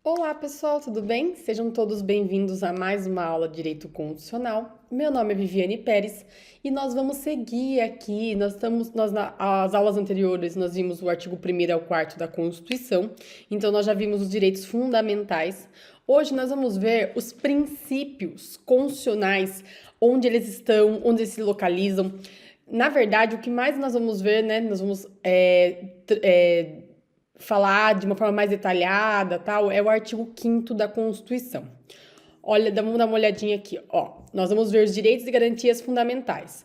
Olá, pessoal, tudo bem? Sejam todos bem-vindos a mais uma aula de Direito Constitucional. Meu nome é Viviane Pérez e nós vamos seguir aqui. As aulas anteriores nós vimos o artigo 1º ao 4º da Constituição, então nós já vimos os direitos fundamentais. Hoje nós vamos ver os princípios constitucionais, onde eles estão, onde eles se localizam. Na verdade, o que mais nós vamos ver, né? Nós vamos falar de uma forma mais detalhada, tal, é o artigo 5º da Constituição. Olha, vamos dar uma olhadinha aqui, ó. Nós vamos ver os direitos e garantias fundamentais.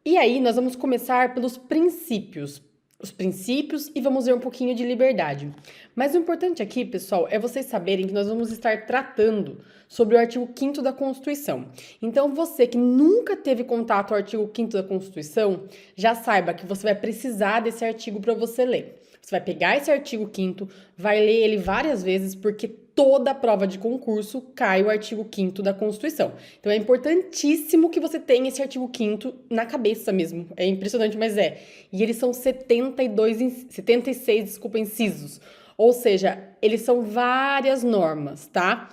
E aí, nós vamos começar pelos princípios. Os princípios e vamos ver um pouquinho de liberdade. Mas o importante aqui, pessoal, é vocês saberem que nós vamos estar tratando sobre o artigo 5º da Constituição. Então, você que nunca teve contato com o artigo 5º da Constituição, já saiba que você vai precisar desse artigo para você ler. Você vai pegar esse artigo 5º, vai ler ele várias vezes, porque toda prova de concurso cai o artigo 5º da Constituição. Então é importantíssimo que você tenha esse artigo 5º na cabeça mesmo. É impressionante, mas é. E eles são 76, incisos. Ou seja, eles são várias normas, tá?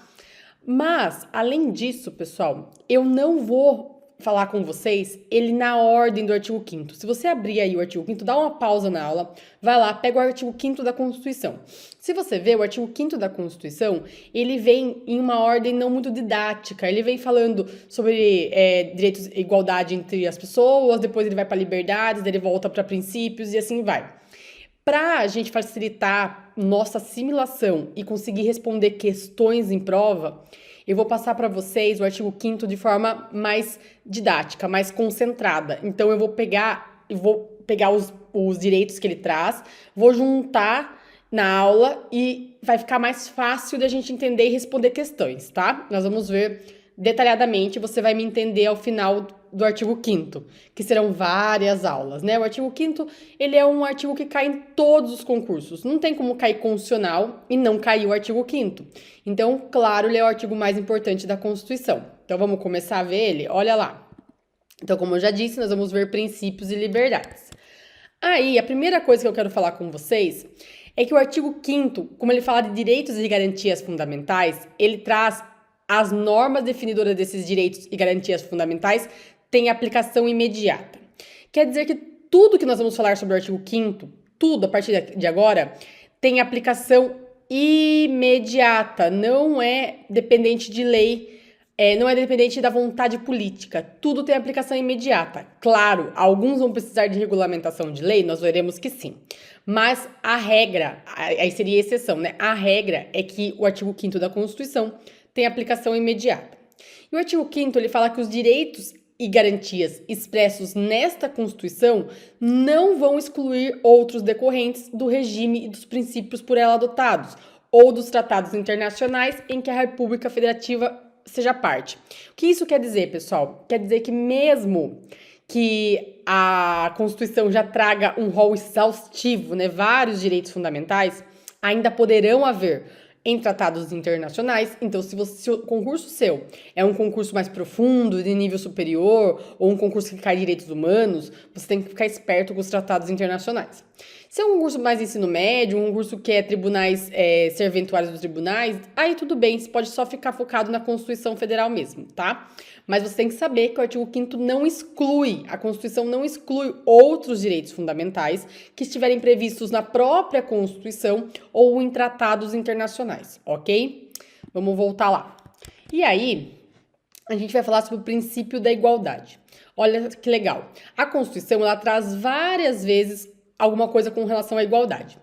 Mas, além disso, pessoal, eu não vou falar com vocês ele na ordem do artigo 5º. Se você abrir aí o artigo 5º, dá uma pausa na aula, vai lá, pega o artigo 5º da Constituição. Se você ver, o artigo 5º da Constituição, ele vem em uma ordem não muito didática, ele vem falando sobre direitos e igualdade entre as pessoas, depois ele vai para liberdades, ele volta para princípios e assim vai. Para a gente facilitar nossa assimilação e conseguir responder questões em prova, eu vou passar para vocês o artigo 5º de forma mais didática, mais concentrada. Então, eu vou pegar os direitos que ele traz, vou juntar na aula e vai ficar mais fácil da gente entender e responder questões, tá? Nós vamos ver detalhadamente, você vai me entender ao final do artigo 5º, que serão várias aulas, né? O artigo 5º, ele é um artigo que cai em todos os concursos. Não tem como cair constitucional e não cair o artigo 5º. Então, claro, ele é o artigo mais importante da Constituição. Então, vamos começar a ver ele? Olha lá. Então, como eu já disse, nós vamos ver princípios e liberdades. Aí, a primeira coisa que eu quero falar com vocês é que o artigo 5º, como ele fala de direitos e garantias fundamentais, ele traz as normas definidoras desses direitos e garantias fundamentais têm aplicação imediata. Quer dizer que tudo que nós vamos falar sobre o artigo 5º, tudo a partir de agora, tem aplicação imediata, não é dependente de lei, não é dependente da vontade política, tudo tem aplicação imediata. Claro, alguns vão precisar de regulamentação de lei, nós veremos que sim. Mas a regra, aí seria exceção, né? A regra é que o artigo 5º da Constituição tem aplicação imediata. E o artigo 5º, ele fala que os direitos e garantias expressos nesta Constituição não vão excluir outros decorrentes do regime e dos princípios por ela adotados, ou dos tratados internacionais em que a República Federativa seja parte. O que isso quer dizer, pessoal? Quer dizer que mesmo que a Constituição já traga um rol exaustivo, né, vários direitos fundamentais, ainda poderão haver em tratados internacionais. Então, se o concurso seu é um concurso mais profundo, de nível superior, ou um concurso que cai direitos humanos, você tem que ficar esperto com os tratados internacionais. Se é um concurso mais ensino médio, um concurso que é tribunais, serventuários dos tribunais, aí tudo bem, você pode só ficar focado na Constituição Federal mesmo, tá? Mas você tem que saber que o artigo 5º não exclui, a Constituição não exclui outros direitos fundamentais que estiverem previstos na própria Constituição ou em tratados internacionais, ok? Vamos voltar lá. E aí, a gente vai falar sobre o princípio da igualdade. Olha que legal. A Constituição, ela traz várias vezes alguma coisa com relação à igualdade.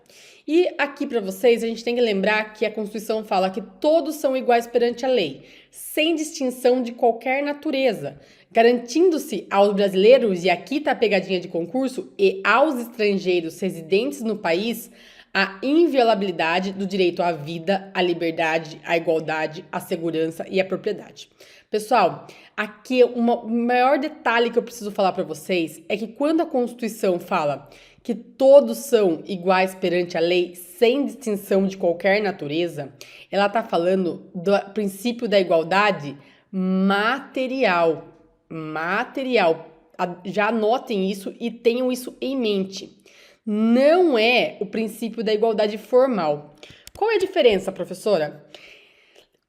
E aqui para vocês, a gente tem que lembrar que a Constituição fala que todos são iguais perante a lei, sem distinção de qualquer natureza, garantindo-se aos brasileiros, e aqui tá a pegadinha de concurso, e aos estrangeiros residentes no país, a inviolabilidade do direito à vida, à liberdade, à igualdade, à segurança e à propriedade. Pessoal, aqui o maior detalhe que eu preciso falar para vocês é que quando a Constituição fala que todos são iguais perante a lei, sem distinção de qualquer natureza, ela está falando do princípio da igualdade material. Material. Já anotem isso e tenham isso em mente. Não é o princípio da igualdade formal. Qual é a diferença, professora?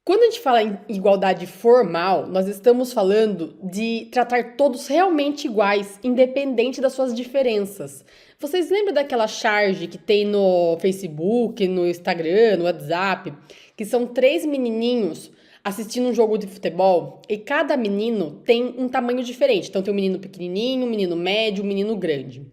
Quando a gente fala em igualdade formal, nós estamos falando de tratar todos realmente iguais, independente das suas diferenças. Vocês lembram daquela charge que tem no Facebook, no Instagram, no WhatsApp, que são três menininhos assistindo um jogo de futebol e cada menino tem um tamanho diferente. Então tem um menino pequenininho, um menino médio, um menino grande.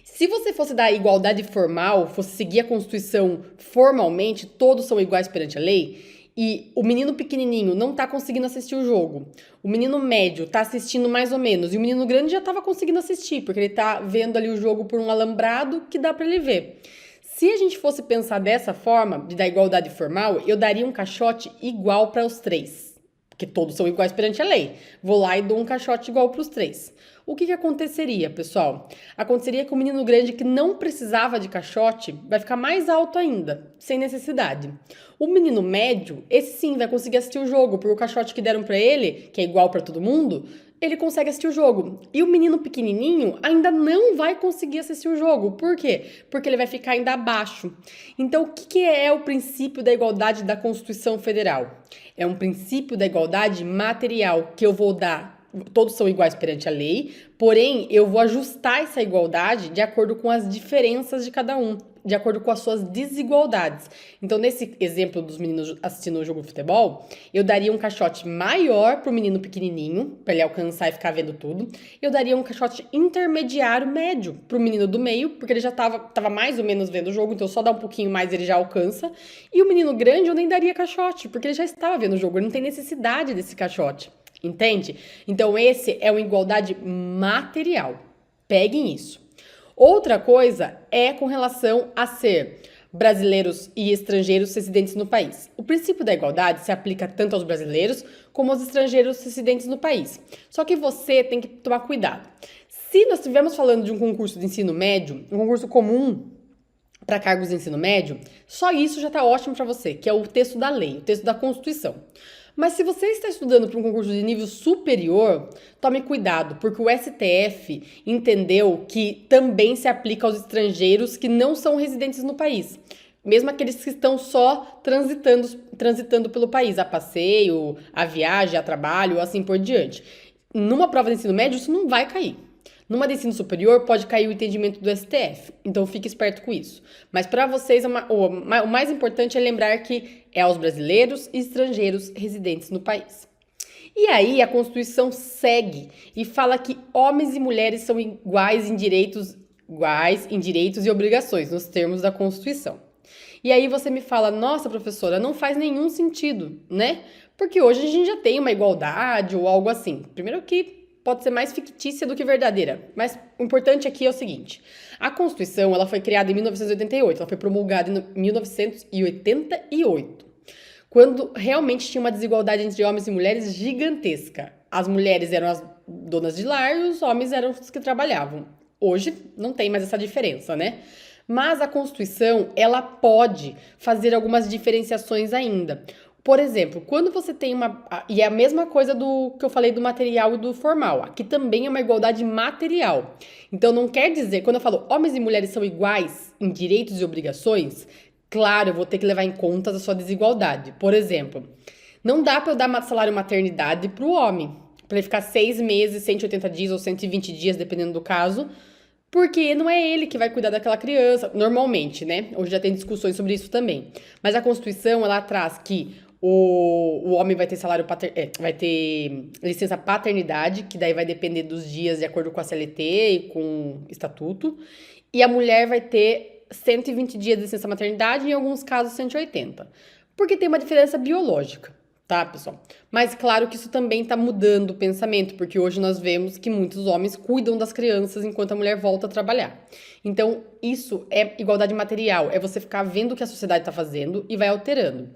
Se você fosse dar igualdade formal, fosse seguir a Constituição formalmente, todos são iguais perante a lei, e o menino pequenininho não tá conseguindo assistir o jogo, o menino médio tá assistindo mais ou menos, e o menino grande já tava conseguindo assistir, porque ele tá vendo ali o jogo por um alambrado que dá para ele ver. Se a gente fosse pensar dessa forma, de dar igualdade formal, eu daria um caixote igual para os três, porque todos são iguais perante a lei. Vou lá e dou um caixote igual para os três. O que aconteceria, pessoal? Aconteceria que o menino grande que não precisava de caixote vai ficar mais alto ainda, sem necessidade. O menino médio, esse sim vai conseguir assistir o jogo, porque o caixote que deram para ele, que é igual para todo mundo, ele consegue assistir o jogo. E o menino pequenininho ainda não vai conseguir assistir o jogo. Por quê? Porque ele vai ficar ainda abaixo. Então, o que é o princípio da igualdade da Constituição Federal? É um princípio da igualdade material, que eu vou dar. Todos são iguais perante a lei, porém, eu vou ajustar essa igualdade de acordo com as diferenças de cada um, de acordo com as suas desigualdades. Então, nesse exemplo dos meninos assistindo o jogo de futebol, eu daria um caixote maior para o menino pequenininho, para ele alcançar e ficar vendo tudo. Eu daria um caixote intermediário médio para o menino do meio, porque ele já estava mais ou menos vendo o jogo, então só dá um pouquinho mais ele já alcança. E o menino grande eu nem daria caixote, porque ele já estava vendo o jogo, ele não tem necessidade desse caixote. Entende? Então, esse é uma igualdade material. Peguem isso. Outra coisa é com relação a ser brasileiros e estrangeiros residentes no país. O princípio da igualdade se aplica tanto aos brasileiros como aos estrangeiros residentes no país. Só que você tem que tomar cuidado. Se nós estivermos falando de um concurso de ensino médio, um concurso comum para cargos de ensino médio, só isso já está ótimo para você, que é o texto da lei, o texto da Constituição. Mas se você está estudando para um concurso de nível superior, tome cuidado, porque o STF entendeu que também se aplica aos estrangeiros que não são residentes no país. Mesmo aqueles que estão só transitando pelo país, a passeio, a viagem, a trabalho, assim por diante. Numa prova de ensino médio, isso não vai cair. Numa de ensino superior, pode cair o entendimento do STF. Então, fique esperto com isso. Mas, para vocês, o mais importante é lembrar que é aos brasileiros e estrangeiros residentes no país. E aí, a Constituição segue e fala que homens e mulheres são iguais em direitos e obrigações, nos termos da Constituição. E aí você me fala, nossa, professora, não faz nenhum sentido, né? Porque hoje a gente já tem uma igualdade ou algo assim. Primeiro que pode ser mais fictícia do que verdadeira. Mas o importante aqui é o seguinte. A Constituição ela foi criada em 1988, ela foi promulgada em 1988, quando realmente tinha uma desigualdade entre homens e mulheres gigantesca. As mulheres eram as donas de lar e os homens eram os que trabalhavam. Hoje não tem mais essa diferença, né? Mas a Constituição, ela pode fazer algumas diferenciações ainda. Por exemplo, quando você tem uma... E é a mesma coisa do que eu falei do material e do formal. Aqui também é uma igualdade material. Então, não quer dizer... Quando eu falo homens e mulheres são iguais em direitos e obrigações, claro, eu vou ter que levar em conta a sua desigualdade. Por exemplo, não dá para eu dar salário maternidade para o homem. Para ele ficar 6 meses, 180 dias ou 120 dias, dependendo do caso, porque não é ele que vai cuidar daquela criança, normalmente, né? Hoje já tem discussões sobre isso também. Mas a Constituição, ela traz que o homem vai ter vai ter licença paternidade, que daí vai depender dos dias de acordo com a CLT e com o estatuto. E a mulher vai ter 120 dias de licença maternidade, em alguns casos 180. Porque tem uma diferença biológica, tá, pessoal? Mas claro que isso também tá mudando o pensamento, porque hoje nós vemos que muitos homens cuidam das crianças enquanto a mulher volta a trabalhar. Então, isso é igualdade material, é você ficar vendo o que a sociedade tá fazendo e vai alterando.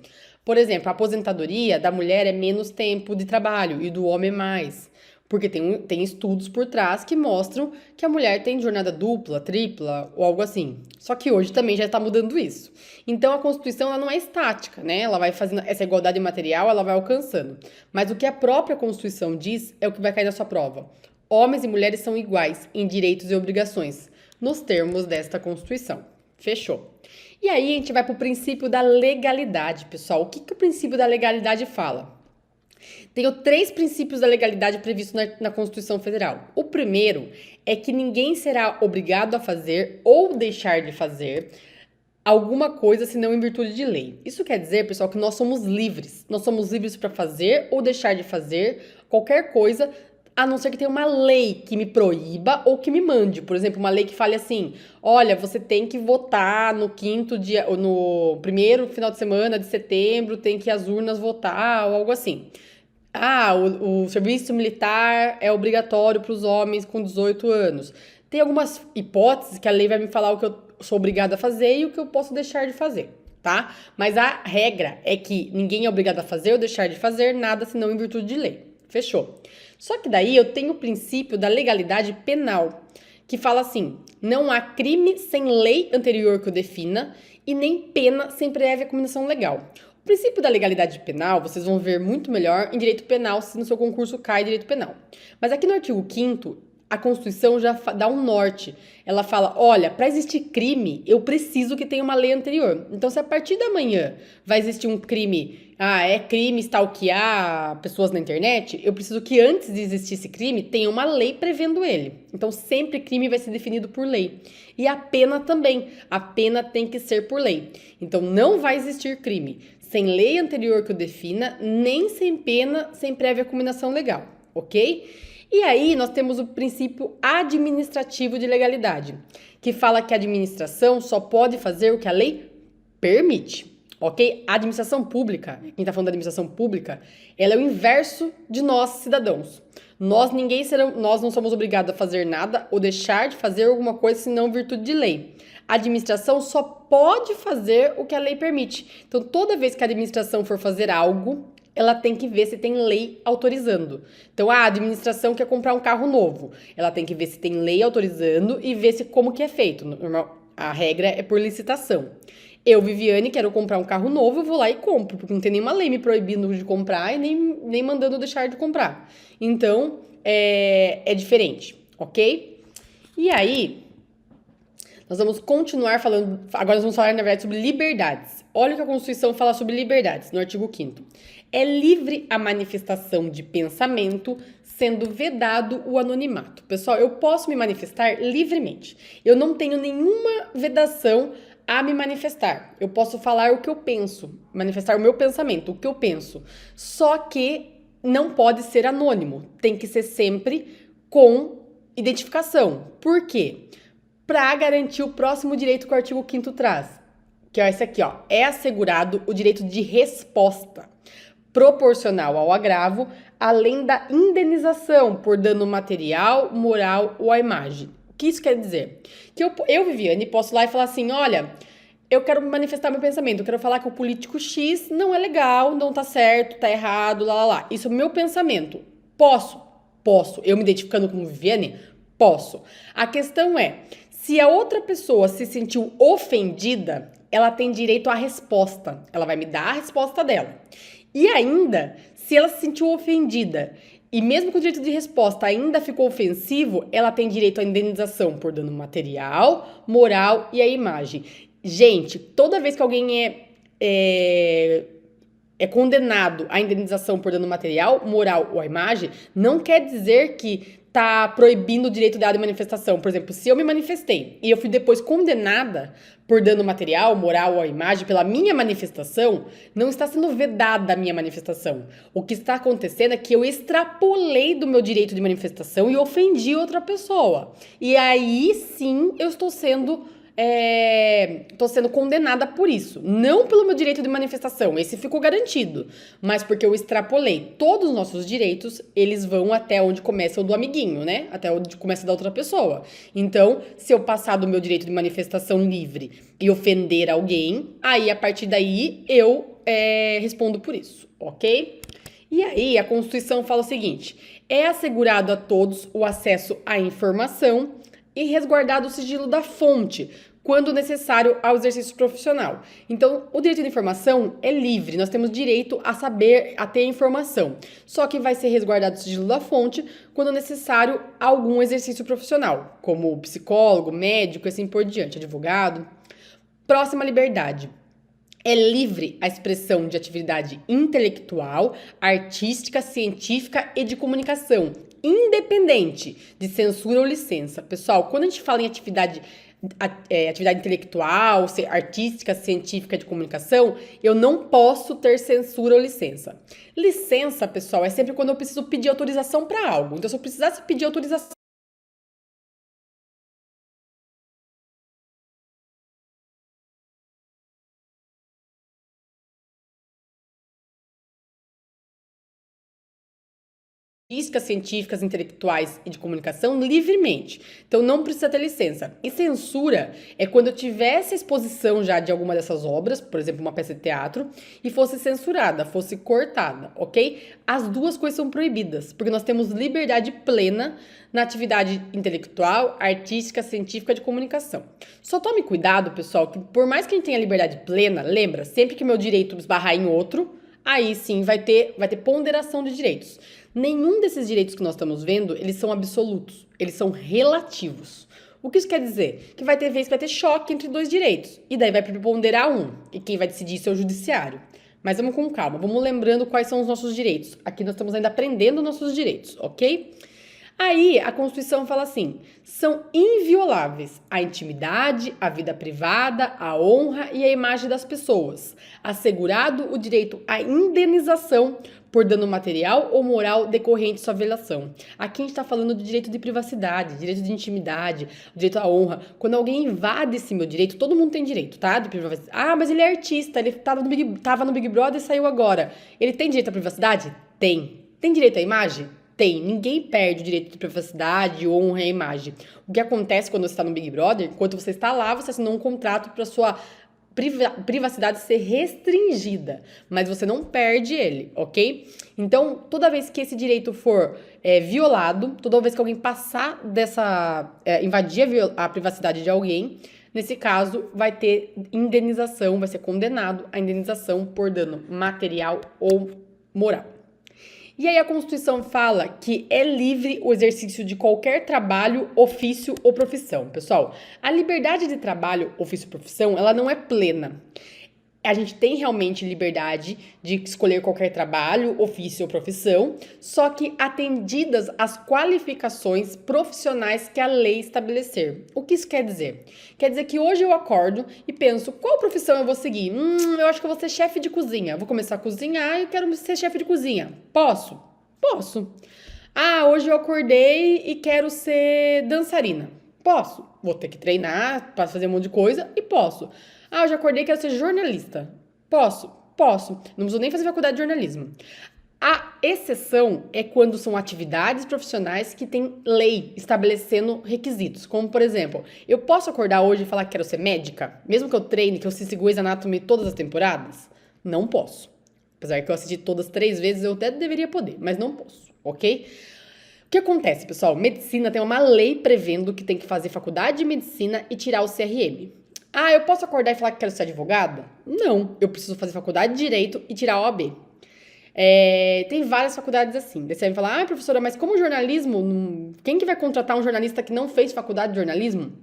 Por exemplo, a aposentadoria da mulher é menos tempo de trabalho e do homem é mais. Porque tem estudos por trás que mostram que a mulher tem jornada dupla, tripla ou algo assim. Só que hoje também já está mudando isso. Então a Constituição ela não é estática, né? Ela vai fazendo essa igualdade material, ela vai alcançando. Mas o que a própria Constituição diz é o que vai cair na sua prova. Homens e mulheres são iguais em direitos e obrigações, nos termos desta Constituição. Fechou. E aí a gente vai para o princípio da legalidade, pessoal. O que o princípio da legalidade fala? Tenho 3 princípios da legalidade previstos na Constituição Federal. O primeiro é que ninguém será obrigado a fazer ou deixar de fazer alguma coisa senão em virtude de lei. Isso quer dizer, pessoal, que nós somos livres. Nós somos livres para fazer ou deixar de fazer qualquer coisa, a não ser que tenha uma lei que me proíba ou que me mande. Por exemplo, uma lei que fale assim: olha, você tem que votar no 5º dia, ou no primeiro final de semana de setembro, tem que ir às urnas votar, ou algo assim. Ah, o serviço militar é obrigatório para os homens com 18 anos. Tem algumas hipóteses que a lei vai me falar o que eu sou obrigada a fazer e o que eu posso deixar de fazer, tá? Mas a regra é que ninguém é obrigado a fazer ou deixar de fazer nada senão em virtude de lei. Fechou. Só que daí eu tenho o princípio da legalidade penal, que fala assim: não há crime sem lei anterior que o defina e nem pena sem prévia combinação legal. O princípio da legalidade penal, vocês vão ver muito melhor em direito penal, se no seu concurso cai direito penal. Mas aqui no artigo 5º, a Constituição já dá um norte. Ela fala: olha, para existir crime, eu preciso que tenha uma lei anterior. Então, se a partir da manhã vai existir um crime, é crime stalkear pessoas na internet, eu preciso que antes de existir esse crime, tenha uma lei prevendo ele. Então, sempre crime vai ser definido por lei. E a pena também. A pena tem que ser por lei. Então, não vai existir crime sem lei anterior que o defina, nem sem pena, sem prévia combinação legal, ok? E aí nós temos o princípio administrativo de legalidade, que fala que a administração só pode fazer o que a lei permite, ok? A administração pública, quem está falando da administração pública, ela é o inverso de nós, cidadãos. Nós não somos obrigados a fazer nada ou deixar de fazer alguma coisa senão em virtude de lei. A administração só pode fazer o que a lei permite. Então, toda vez que a administração for fazer algo, ela tem que ver se tem lei autorizando. Então, a administração quer comprar um carro novo. Ela tem que ver se tem lei autorizando e ver se como que é feito. A regra é por licitação. Eu, Viviane, quero comprar um carro novo, eu vou lá e compro, porque não tem nenhuma lei me proibindo de comprar e nem mandando deixar de comprar. Então, é diferente, ok? E aí, nós vamos continuar falando, agora nós vamos falar, na verdade, sobre liberdades. Olha o que a Constituição fala sobre liberdades, no artigo 5º. É livre a manifestação de pensamento, sendo vedado o anonimato. Pessoal, eu posso me manifestar livremente. Eu não tenho nenhuma vedação a me manifestar. Eu posso falar o que eu penso, manifestar o meu pensamento, o que eu penso. Só que não pode ser anônimo. Tem que ser sempre com identificação. Por quê? Para garantir o próximo direito que o artigo 5º traz, que é esse aqui, ó. É assegurado o direito de resposta proporcional ao agravo, além da indenização por dano material, moral ou à imagem. O que isso quer dizer? Que eu, Viviane, posso ir lá e falar assim: olha, eu quero manifestar meu pensamento, eu quero falar que o político X não é legal, não tá certo, tá errado, lá. Isso é o meu pensamento. Posso? Posso. Eu me identificando como Viviane? Posso. A questão é, se a outra pessoa se sentiu ofendida, ela tem direito à resposta. Ela vai me dar a resposta dela. E ainda, se ela se sentiu ofendida e mesmo com o direito de resposta ainda ficou ofensivo, ela tem direito à indenização por dano material, moral e à imagem. Gente, toda vez que alguém é condenado à indenização por dano material, moral ou à imagem, não quer dizer que tá proibindo o direito dado de manifestação. Por exemplo, se eu me manifestei e eu fui depois condenada por dano material, moral ou à imagem pela minha manifestação, não está sendo vedada a minha manifestação. O que está acontecendo é que eu extrapolei do meu direito de manifestação e ofendi outra pessoa. E aí sim eu estou sendo condenada por isso. Não pelo meu direito de manifestação, esse ficou garantido, mas porque eu extrapolei. Todos os nossos direitos, eles vão até onde começa o do amiguinho, né? Até onde começa da outra pessoa. Então, se eu passar do meu direito de manifestação livre e ofender alguém, aí a partir daí eu respondo por isso, ok? E aí a Constituição fala o seguinte: é assegurado a todos o acesso à informação e resguardado o sigilo da fonte, quando necessário ao exercício profissional. Então, o direito de informação é livre, nós temos direito a saber, a ter informação. Só que vai ser resguardado o sigilo da fonte quando necessário algum exercício profissional, como psicólogo, médico e assim por diante, advogado. Próxima liberdade. É livre a expressão de atividade intelectual, artística, científica e de comunicação, independente de censura ou licença. Pessoal, quando a gente fala em atividade intelectual, artística, científica, de comunicação, eu não posso ter censura ou licença. Licença, pessoal, é sempre quando eu preciso pedir autorização para algo. Então, se eu precisasse pedir autorização artísticas, científicas, intelectuais e de comunicação livremente. Então não precisa ter licença. E censura é quando eu tivesse a exposição já de alguma dessas obras, por exemplo, uma peça de teatro, e fosse censurada, fosse cortada, ok? As duas coisas são proibidas, porque nós temos liberdade plena na atividade intelectual, artística, científica de comunicação. Só tome cuidado, pessoal, que por mais que a gente tenha liberdade plena, lembra, sempre que meu direito esbarrar em outro, aí sim vai ter ponderação de direitos. Nenhum desses direitos que nós estamos vendo, eles são absolutos, eles são relativos. O que isso quer dizer? Que vai ter vez que vai ter choque entre dois direitos, e daí vai preponderar um, e quem vai decidir isso é o judiciário. Mas vamos com calma, vamos lembrando quais são os nossos direitos. Aqui nós estamos ainda aprendendo nossos direitos, ok? Aí a Constituição fala assim: são invioláveis a intimidade, a vida privada, a honra e a imagem das pessoas, assegurado o direito à indenização por dano material ou moral decorrente de sua violação. Aqui a gente está falando do direito de privacidade, direito de intimidade, direito à honra. Quando alguém invade esse meu direito, todo mundo tem direito, tá? De privacidade. Ah, mas ele é artista, ele tava no Big Brother e saiu agora. Ele tem direito à privacidade? Tem. Tem direito à imagem? Tem. Ninguém perde o direito de privacidade, honra e imagem. O que acontece quando você está no Big Brother, enquanto você está lá, você assinou um contrato para sua privacidade ser restringida, mas você não perde ele, ok? Então, toda vez que esse direito for violado, toda vez que alguém passar invadir a privacidade de alguém, nesse caso, vai ter indenização, vai ser condenado a indenização por dano material ou moral. E aí a Constituição fala que é livre o exercício de qualquer trabalho, ofício ou profissão. Pessoal, a liberdade de trabalho, ofício ou profissão, ela não é plena. A gente tem realmente liberdade de escolher qualquer trabalho, ofício ou profissão, só que atendidas as qualificações profissionais que a lei estabelecer. O que isso quer dizer? Quer dizer que hoje eu acordo e penso, qual profissão eu vou seguir? Eu acho que eu vou ser chefe de cozinha. Vou começar a cozinhar e quero ser chefe de cozinha. Posso? Posso. Ah, hoje eu acordei e quero ser dançarina. Posso. Vou ter que treinar para fazer um monte de coisa e posso. Ah, eu já acordei e quero ser jornalista. Posso? Posso. Não preciso nem fazer faculdade de jornalismo. A exceção é quando são atividades profissionais que têm lei estabelecendo requisitos. Como, por exemplo, eu posso acordar hoje e falar que quero ser médica? Mesmo que eu treine, que eu assista Grey's Anatomy todas as temporadas? Não posso. Apesar que eu assisti todas 3 vezes, eu até deveria poder, mas não posso, ok? O que acontece, pessoal? Medicina tem uma lei prevendo que tem que fazer faculdade de medicina e tirar o CRM. Ah, eu posso acordar e falar que quero ser advogada? Não, eu preciso fazer faculdade de Direito e tirar a OAB. Tem várias faculdades assim. Daí você vai falar, professora, mas como jornalismo, quem que vai contratar um jornalista que não fez faculdade de jornalismo?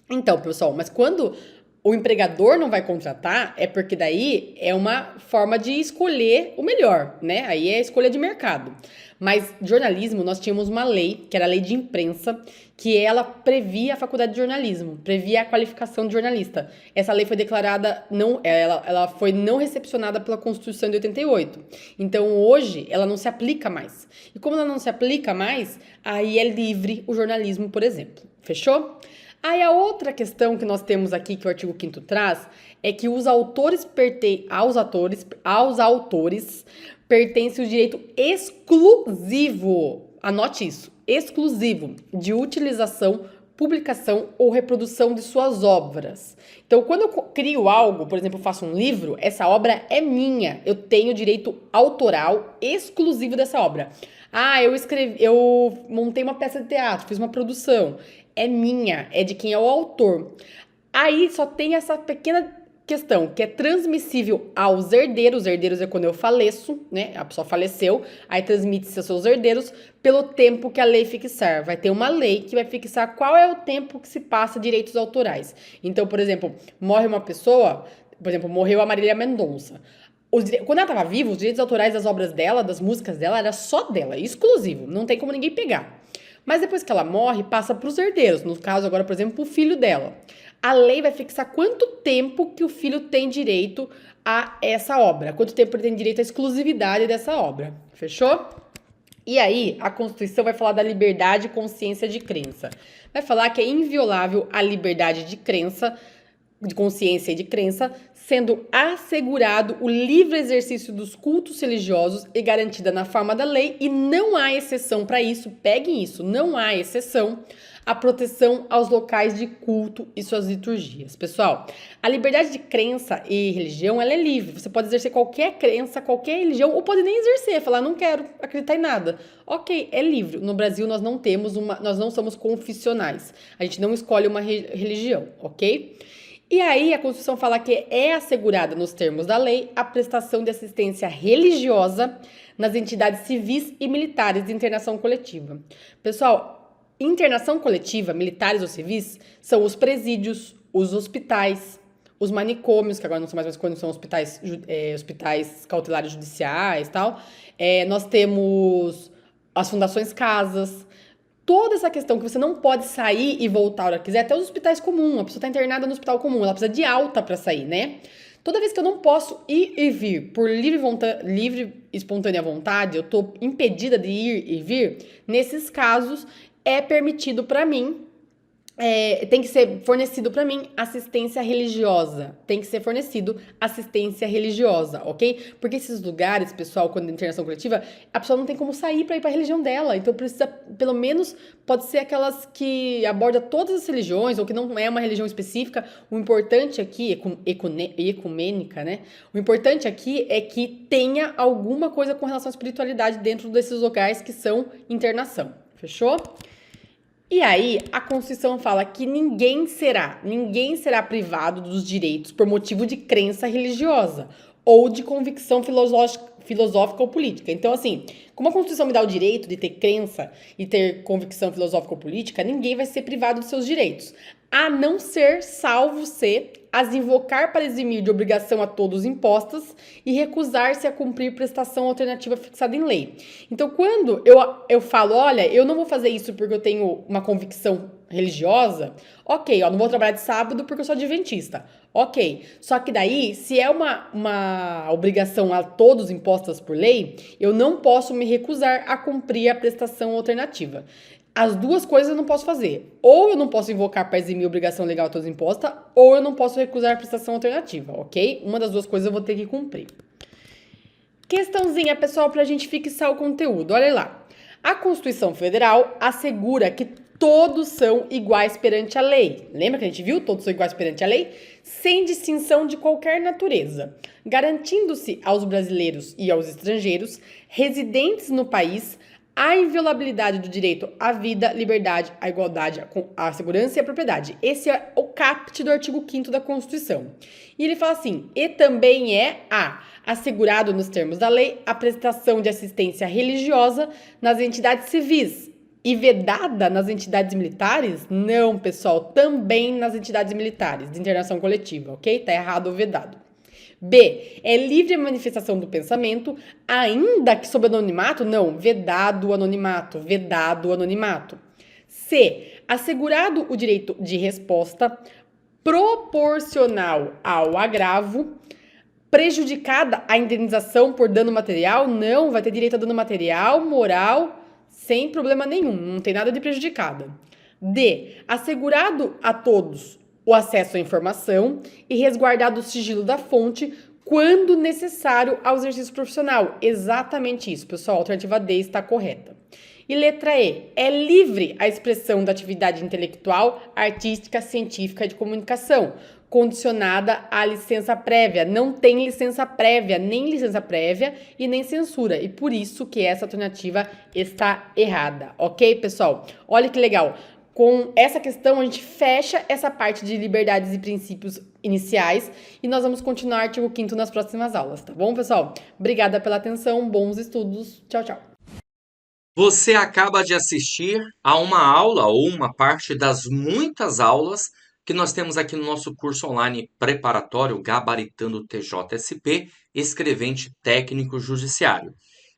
Então, pessoal, mas quando o empregador não vai contratar, é porque daí é uma forma de escolher o melhor, né? Aí é escolha de mercado. Mas jornalismo, nós tínhamos uma lei, que era a lei de imprensa, que ela previa a faculdade de jornalismo, previa a qualificação de jornalista. Essa lei foi declarada, ela foi não recepcionada pela Constituição de 88. Então, hoje, ela não se aplica mais. E como ela não se aplica mais, aí é livre o jornalismo, por exemplo. Fechou? Aí a outra questão que nós temos aqui, que o artigo 5º traz, é que aos autores pertence o direito exclusivo, anote isso, exclusivo, de utilização, publicação ou reprodução de suas obras. Então, quando eu crio algo, por exemplo, eu faço um livro, essa obra é minha, eu tenho direito autoral exclusivo dessa obra. Ah, eu montei uma peça de teatro, fiz uma produção, é minha, é de quem é o autor. Aí só tem essa pequena questão que é transmissível aos herdeiros, herdeiros é quando eu faleço, né? A pessoa faleceu, aí transmite-se aos seus herdeiros pelo tempo que a lei fixar. Vai ter uma lei que vai fixar qual é o tempo que se passa direitos autorais. Então, por exemplo, morre uma pessoa, por exemplo, morreu a Marília Mendonça. Quando ela estava viva, os direitos autorais das obras dela, das músicas dela, era só dela, exclusivo, não tem como ninguém pegar. Mas depois que ela morre, passa para os herdeiros, no caso agora, por exemplo, o filho dela. A lei vai fixar quanto tempo que o filho tem direito a essa obra, quanto tempo ele tem direito à exclusividade dessa obra, fechou? E aí, a Constituição vai falar da liberdade, consciência de crença. Vai falar que é inviolável a liberdade de crença, de consciência e de crença, sendo assegurado o livre exercício dos cultos religiosos e garantida na forma da lei, e não há exceção para isso, peguem isso, não há exceção a proteção aos locais de culto e suas liturgias. Pessoal, a liberdade de crença e religião, ela é livre. Você pode exercer qualquer crença, qualquer religião, ou pode nem exercer, falar, não quero acreditar em nada. Ok, é livre. No Brasil, nós não somos confissionais. A gente não escolhe uma religião, ok? E aí, a Constituição fala que é assegurada, nos termos da lei, a prestação de assistência religiosa nas entidades civis e militares de internação coletiva. Pessoal, internação coletiva, militares ou civis, são os presídios, os hospitais, os manicômios, que agora não são mais quando são hospitais cautelares judiciais e tal. Nós temos as fundações casas. Toda essa questão que você não pode sair e voltar a hora que quiser, até os hospitais comuns, a pessoa está internada no hospital comum, ela precisa de alta para sair, né? Toda vez que eu não posso ir e vir por livre e espontânea vontade, eu estou impedida de ir e vir, nesses casos é permitido para mim, tem que ser fornecido para mim assistência religiosa. Tem que ser fornecido assistência religiosa, ok? Porque esses lugares, pessoal, quando é internação coletiva, a pessoa não tem como sair para ir para a religião dela. Então precisa, pelo menos, pode ser aquelas que aborda todas as religiões ou que não é uma religião específica. O importante aqui, ecumênica, né? O importante aqui é que tenha alguma coisa com relação à espiritualidade dentro desses locais que são internação. Fechou? E aí, a Constituição fala que ninguém será privado dos direitos por motivo de crença religiosa ou de convicção filosófica ou política. Então, assim, como a Constituição me dá o direito de ter crença e ter convicção filosófica ou política, ninguém vai ser privado dos seus direitos, a não ser, salvo se as invocar para eximir de obrigação a todos impostas e recusar-se a cumprir prestação alternativa fixada em lei. Então, quando eu falo, olha, eu não vou fazer isso porque eu tenho uma convicção religiosa, ok, não vou trabalhar de sábado porque eu sou adventista, ok. Só que daí, se é uma obrigação a todos impostas por lei, eu não posso me recusar a cumprir a prestação alternativa. As duas coisas eu não posso fazer. Ou eu não posso invocar para eximir obrigação legal a todos imposta, ou eu não posso recusar a prestação alternativa, ok? Uma das duas coisas eu vou ter que cumprir. Questãozinha, pessoal, para a gente fixar o conteúdo. Olha lá. A Constituição Federal assegura que todos são iguais perante a lei. Lembra que a gente viu? Todos são iguais perante a lei, sem distinção de qualquer natureza, garantindo-se aos brasileiros e aos estrangeiros residentes no país a inviolabilidade do direito à vida, liberdade, à igualdade, à segurança e à propriedade. Esse é o caput do artigo 5º da Constituição. E ele fala assim, e também assegurado nos termos da lei a prestação de assistência religiosa nas entidades civis e vedada nas entidades militares? Não, pessoal, também nas entidades militares de internação coletiva, ok? Tá errado o vedado. B, é livre a manifestação do pensamento, ainda que sob anonimato? Não, vedado o anonimato, vedado o anonimato. C, assegurado o direito de resposta proporcional ao agravo, prejudicada a indenização por dano material? Não, vai ter direito a dano material, moral, sem problema nenhum, não tem nada de prejudicada. D, assegurado a todos o acesso à informação e resguardado o sigilo da fonte quando necessário ao exercício profissional. Exatamente isso, pessoal. A alternativa D está correta. E letra E, é livre a expressão da atividade intelectual, artística, científica e de comunicação, condicionada à licença prévia. Não tem licença prévia, nem licença prévia e nem censura. E por isso que essa alternativa está errada, ok, pessoal? Olha que legal. Com essa questão, a gente fecha essa parte de liberdades e princípios iniciais e nós vamos continuar o artigo 5º nas próximas aulas, tá bom, pessoal? Obrigada pela atenção, bons estudos. Tchau, tchau. Você acaba de assistir a uma aula ou uma parte das muitas aulas que nós temos aqui no nosso curso online preparatório Gabaritando TJSP, escrevente técnico judiciário.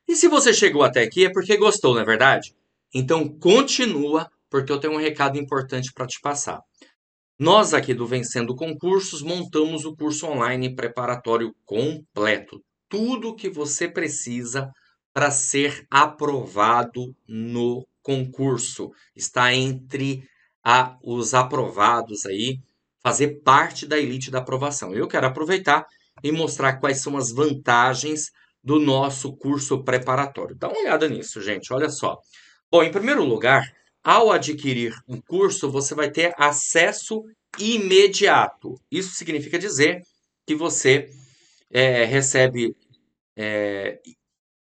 E se você chegou até aqui é porque gostou, não é verdade? Então continua, porque eu tenho um recado importante para te passar. Nós aqui do Vencendo Concursos montamos o curso online preparatório completo. Tudo o que você precisa para ser aprovado no concurso. Está entre os aprovados aí, fazer parte da elite da aprovação. Eu quero aproveitar e mostrar quais são as vantagens do nosso curso preparatório. Dá uma olhada nisso, gente, olha só. Bom, em primeiro lugar, ao adquirir o curso, você vai ter acesso imediato. Isso significa dizer que você recebe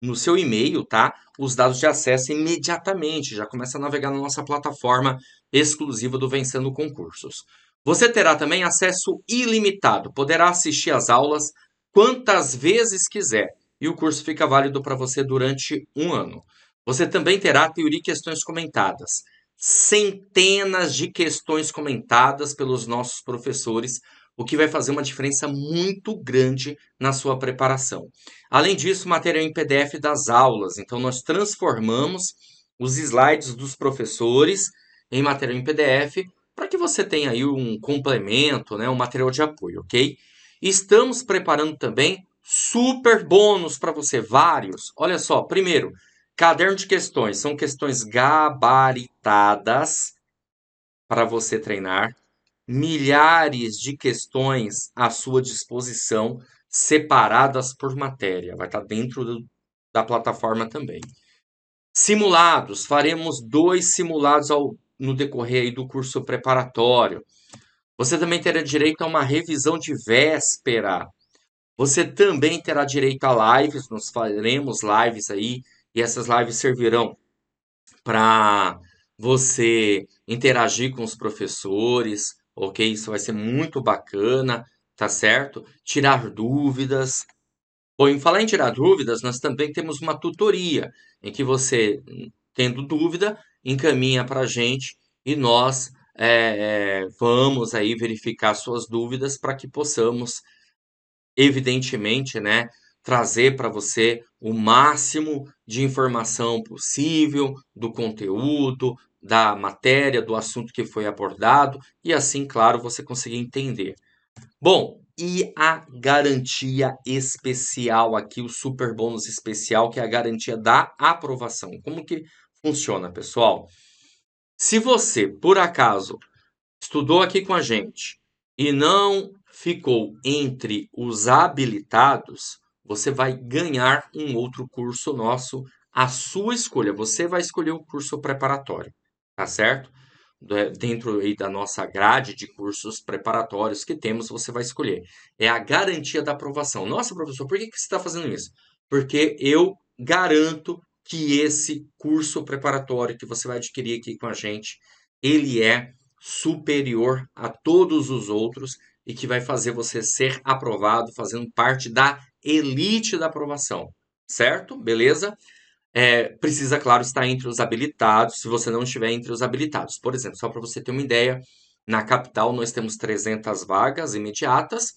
no seu e-mail, tá? Os dados de acesso imediatamente. Já começa a navegar na nossa plataforma exclusiva do Vencendo Concursos. Você terá também acesso ilimitado. Poderá assistir às aulas quantas vezes quiser. E o curso fica válido para você durante um ano. Você também terá teoria e questões comentadas. Centenas de questões comentadas pelos nossos professores, o que vai fazer uma diferença muito grande na sua preparação. Além disso, material em PDF das aulas. Então, nós transformamos os slides dos professores em material em PDF para que você tenha aí um complemento, né, um material de apoio, ok? Estamos preparando também super bônus para você, vários. Olha só, primeiro, caderno de questões. São questões gabaritadas para você treinar. Milhares de questões à sua disposição, separadas por matéria. Vai estar dentro da plataforma também. Simulados. Faremos 2 simulados no decorrer aí do curso preparatório. Você também terá direito a uma revisão de véspera. Você também terá direito a lives. Nós faremos lives aí. E essas lives servirão para você interagir com os professores, ok? Isso vai ser muito bacana, tá certo? Tirar dúvidas. Bom, em falar em tirar dúvidas, nós também temos uma tutoria, em que você, tendo dúvida, encaminha para a gente e nós vamos aí verificar suas dúvidas para que possamos evidentemente, né, trazer para você o máximo de informação possível do conteúdo, da matéria, do assunto que foi abordado e assim, claro, você conseguir entender. Bom, e a garantia especial aqui, o super bônus especial, que é a garantia da aprovação. Como que funciona, pessoal? Se você, por acaso, estudou aqui com a gente e não ficou entre os habilitados, você vai ganhar um outro curso nosso, à sua escolha. Você vai escolher o curso preparatório, tá certo? Dentro aí da nossa grade de cursos preparatórios que temos, você vai escolher. É a garantia da aprovação. Nossa, professor, por que você está fazendo isso? Porque eu garanto que esse curso preparatório que você vai adquirir aqui com a gente, ele é superior a todos os outros e que vai fazer você ser aprovado, fazendo parte da elite da aprovação, certo? Beleza? Precisa, claro, estar entre os habilitados, se você não estiver entre os habilitados. Por exemplo, só para você ter uma ideia, na capital nós temos 300 vagas imediatas,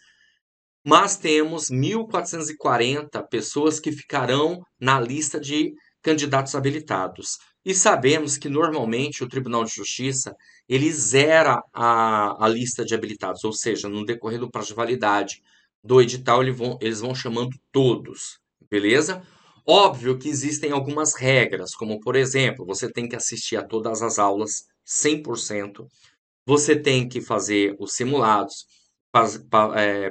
mas temos 1.440 pessoas que ficarão na lista de candidatos habilitados. E sabemos que normalmente o Tribunal de Justiça ele zera a lista de habilitados, ou seja, no decorrer do prazo de validade do edital, eles vão chamando todos, beleza? Óbvio que existem algumas regras, como por exemplo, você tem que assistir a todas as aulas 100%, você tem que fazer os simulados,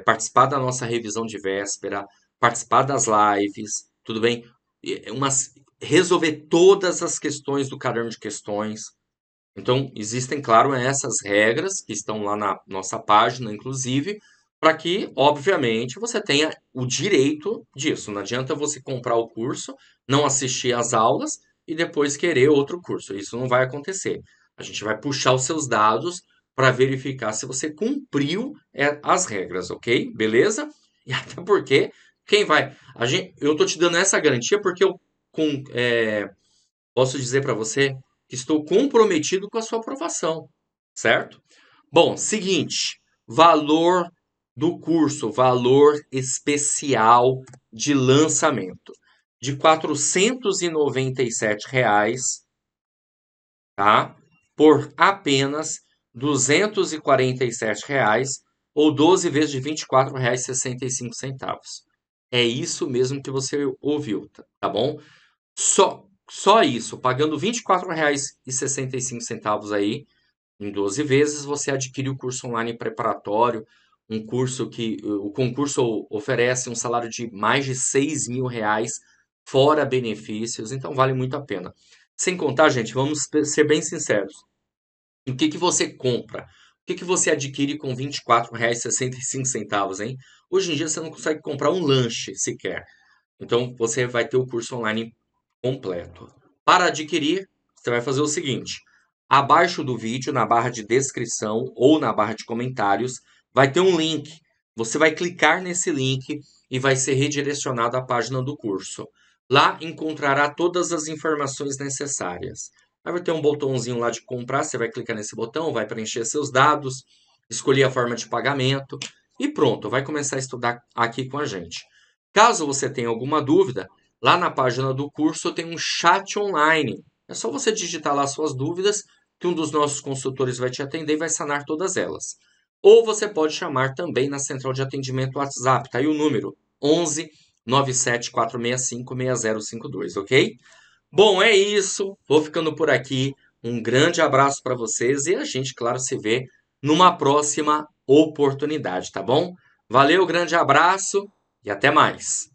participar da nossa revisão de véspera, participar das lives, tudo bem? Resolver todas as questões do caderno de questões. Então, existem, claro, essas regras que estão lá na nossa página, inclusive, para que, obviamente, você tenha o direito disso. Não adianta você comprar o curso, não assistir às aulas e depois querer outro curso. Isso não vai acontecer. A gente vai puxar os seus dados para verificar se você cumpriu as regras, ok? Beleza? E até porque quem vai. Eu tô te dando essa garantia porque eu posso dizer para você que estou comprometido com a sua aprovação, certo? Bom, seguinte, valor do curso, valor especial de lançamento de R$ 497, tá? Por apenas R$ 247 ou 12 vezes de R$ 24,65. É isso mesmo que você ouviu, tá bom? Só isso, pagando R$ 24,65 aí, em 12 vezes, você adquire o curso online preparatório, um curso que o concurso oferece um salário de mais de R$ 6.000, fora benefícios, então vale muito a pena. Sem contar, gente, vamos ser bem sinceros. O que você compra? O que você adquire com R$ 24,65, hein? Hoje em dia você não consegue comprar um lanche sequer. Então você vai ter o curso online completo. Para adquirir, você vai fazer o seguinte: abaixo do vídeo, na barra de descrição ou na barra de comentários, vai ter um link. Você vai clicar nesse link e vai ser redirecionado à página do curso. Lá encontrará todas as informações necessárias. Aí vai ter um botãozinho lá de comprar, você vai clicar nesse botão, vai preencher seus dados, escolher a forma de pagamento e pronto, vai começar a estudar aqui com a gente. Caso você tenha alguma dúvida, lá na página do curso tem um chat online. É só você digitar lá suas dúvidas, que um dos nossos consultores vai te atender e vai sanar todas elas. Ou você pode chamar também na central de atendimento WhatsApp, tá aí o número 11 97 465 6052, ok? Bom, é isso. Vou ficando por aqui. Um grande abraço para vocês e a gente, claro, se vê numa próxima oportunidade, tá bom? Valeu, grande abraço e até mais.